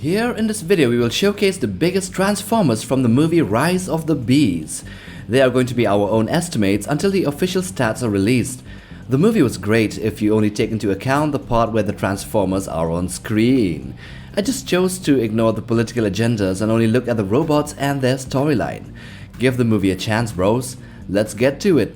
Here in this video we will showcase the biggest Transformers from the movie Rise of the Bees. They are going to be our own estimates until the official stats are released. The movie was great if you only take into account the part where the Transformers are on screen. I just chose to ignore the political agendas and only look at the robots and their storyline. Give the movie a chance, bros. Let's get to it.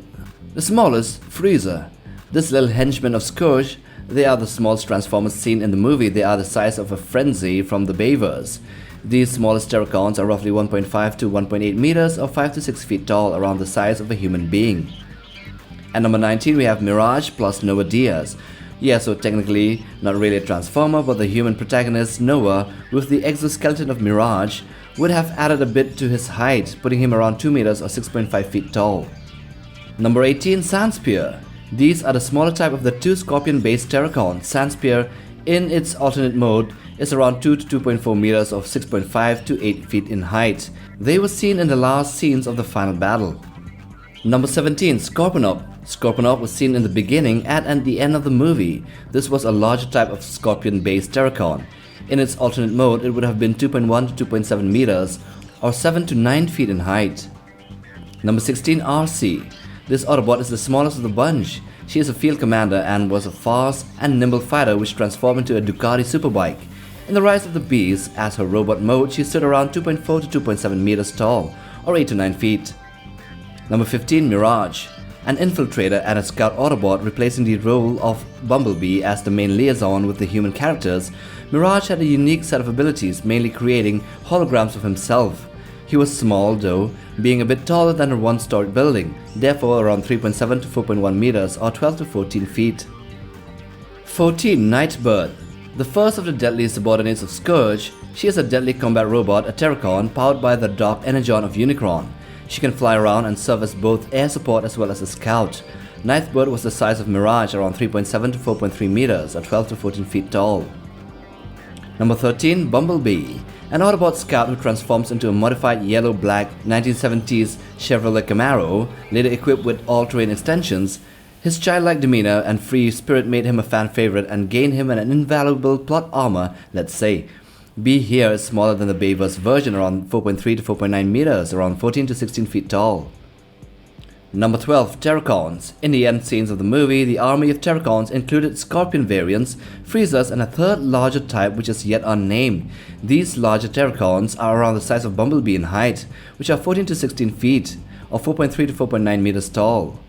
The smallest, Freezer. This little henchman of Scourge. They are the smallest Transformers seen in the movie. They are the size of a Frenzy from the Bayverse. These smallest Terrorcons are roughly 1.5 to 1.8 meters or 5 to 6 feet tall, around the size of a human being. At number 19 we have Mirage plus Noah Diaz. Yeah, so technically not really a Transformer, but the human protagonist Noah with the exoskeleton of Mirage would have added a bit to his height, putting him around 2 meters or 6.5 feet tall. Number 18, SANDSPEAR. These are the smaller type of the two Scorpion-based Terrorcons. SANDSPEAR, in its alternate mode, is around 2 to 2.4 meters of 6.5 to 8 feet in height. They were seen in the last scenes of the final battle. Number 17, Scorponok. Scorponok was seen in the beginning and the end of the movie. This was a larger type of Scorpion-based Terrorcon. In its alternate mode, it would have been 2.1 to 2.7 meters or 7 to 9 feet in height. Number 16, ARCEE. This Autobot is the smallest of the bunch. She is a field commander and was a fast and nimble fighter which transformed into a Ducati superbike. In the Rise of the Bees, as her robot mode, she stood around 2.4 to 2.7 meters tall, or 8 to 9 feet. Number 15, Mirage. An infiltrator and a scout Autobot replacing the role of Bumblebee as the main liaison with the human characters, Mirage had a unique set of abilities, mainly creating holograms of himself. He was small though, being a bit taller than a one-story building, therefore around 3.7 to 4.1 meters or 12 to 14 feet. 14. NIGHTBIRD. The first of the deadly subordinates of Scourge, she is a deadly combat robot, a Terrorcon powered by the Dark Energon of Unicron. She can fly around and serve as both air support as well as a scout. NIGHTBIRD was the size of Mirage, around 3.7 to 4.3 meters or 12 to 14 feet tall. Number 13, Bumblebee. An Autobot scout who transforms into a modified yellow-black 1970s Chevrolet Camaro, later equipped with all-terrain extensions. His childlike demeanor and free spirit made him a fan favorite and gained him an invaluable plot armor, let's say. B here is smaller than the Bayverse version, around 4.3 to 4.9 meters, around 14 to 16 feet tall. Number 12, Terrorcons. In the end scenes of the movie, the army of Terrorcons included Scorpion variants, Freezers, and a third larger type which is yet unnamed. These larger Terrorcons are around the size of Bumblebee in height, which are 14 to 16 feet, or 4.3 to 4.9 meters tall.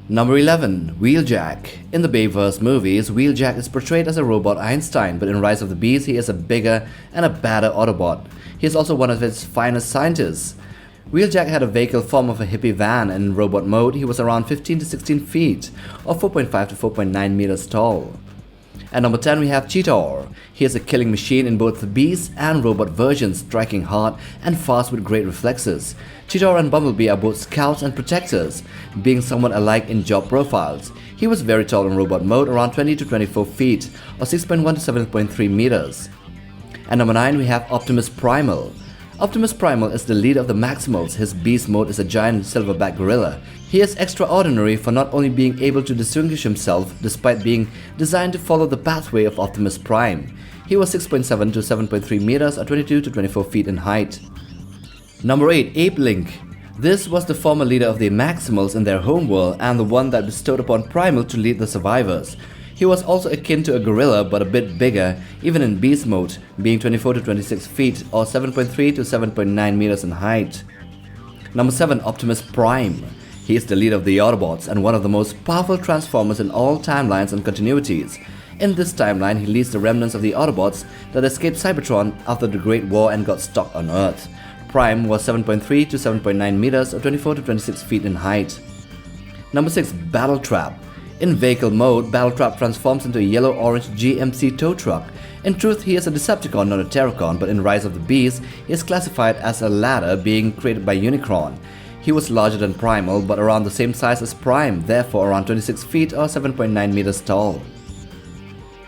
Number 11, Wheeljack. In the Bayverse movies, Wheeljack is portrayed as a robot Einstein, but in Rise of the Bees he is a bigger and a badder Autobot. He is also one of its finest scientists. Wheeljack had a vehicle form of a hippie van, and in robot mode he was around 15 to 16 feet or 4.5 to 4.9 meters tall. At number 10 we have CHEETOR. He is a killing machine in both the Beast and robot versions, striking hard and fast with great reflexes. CHEETOR and Bumblebee are both scouts and protectors, being somewhat alike in job profiles. He was very tall in robot mode, around 20 to 24 feet or 6.1 to 7.3 meters. At number 9 we have Optimus Primal. Optimus Primal is the leader of the Maximals. His beast mode is a giant silverback gorilla. He is extraordinary for not only being able to distinguish himself despite being designed to follow the pathway of Optimus Prime. He was 6.7 to 7.3 meters or 22 to 24 feet in height. Number 8, APELINK. This was the former leader of the Maximals in their homeworld and the one that bestowed upon Primal to lead the survivors. He was also akin to a gorilla but a bit bigger, even in beast mode, being 24 to 26 feet or 7.3 to 7.9 meters in height. Number 7, Optimus Prime. He is the leader of the Autobots and one of the most powerful Transformers in all timelines and continuities. In this timeline, he leads the remnants of the Autobots that escaped Cybertron after the Great War and got stuck on Earth. Prime was 7.3 to 7.9 meters or 24 to 26 feet in height. Number 6, BATTLETRAP. In vehicle mode, BATTLETRAP transforms into a yellow-orange GMC tow truck. In truth, he is a Decepticon, not a Terrorcon, but in Rise of the Bees, he is classified as a ladder being created by Unicron. He was larger than Primal, but around the same size as Prime, therefore around 26 feet or 7.9 meters tall.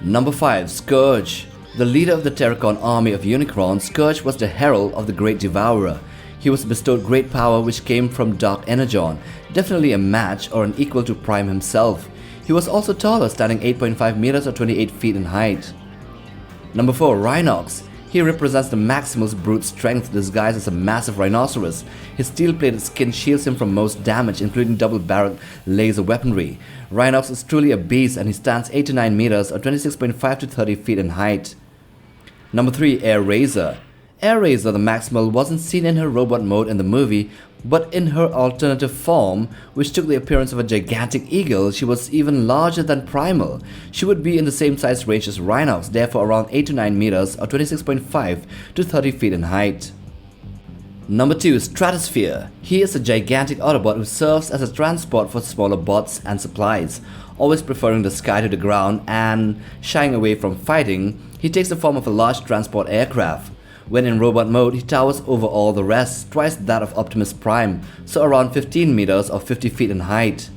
Number 5, Scourge. The leader of the Terrorcon army of Unicron, Scourge was the herald of the Great Devourer. He was bestowed great power which came from Dark Energon, definitely a match or an equal to Prime himself. He was also taller, standing 8.5 meters or 28 feet in height. Number 4, RHINOX. He He represents the Maximals' brute strength disguised as a massive rhinoceros. His steel-plated skin shields him from most damage, including double-barreled laser weaponry. RHINOX is truly a beast, and he stands 8 to 9 meters or 26.5 to 30 feet in height. Number 3. AIRRAZOR. AIRRAZOR the Maximal wasn't seen in her robot mode in the movie, but in her alternative form, which took the appearance of a gigantic eagle. She was even larger than PRIMMAL. She would be in the same size range as RHINOX, therefore around 8 to 9 meters or 26.5 to 30 feet in height. Number 2. STRATOSPHERE. He is a gigantic Autobot who serves as a transport for smaller bots and supplies. Always preferring the sky to the ground and shying away from fighting, he takes the form of a large transport aircraft. When in robot mode, he towers over all the rest, twice that of Optimus Prime, so around 15 meters or 50 feet in height.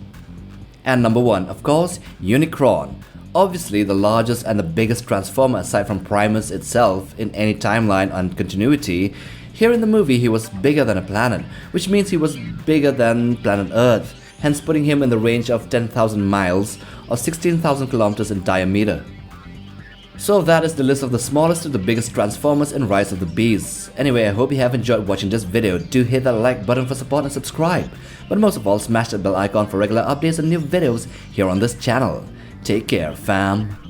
And number 1, of course, Unicron. Obviously the largest and the biggest transformer aside from Primus itself in any timeline and continuity. Here in the movie he was bigger than a planet, which means he was bigger than planet Earth, hence putting him in the range of 10,000 miles or 16,000 kilometers in diameter. So that is the list of the smallest to the biggest transformers in Rise of the Beasts. Anyway, I hope you have enjoyed watching this video. Do hit that like button for support and subscribe. But most of all, smash that bell icon for regular updates and new videos here on this channel. Take care, fam.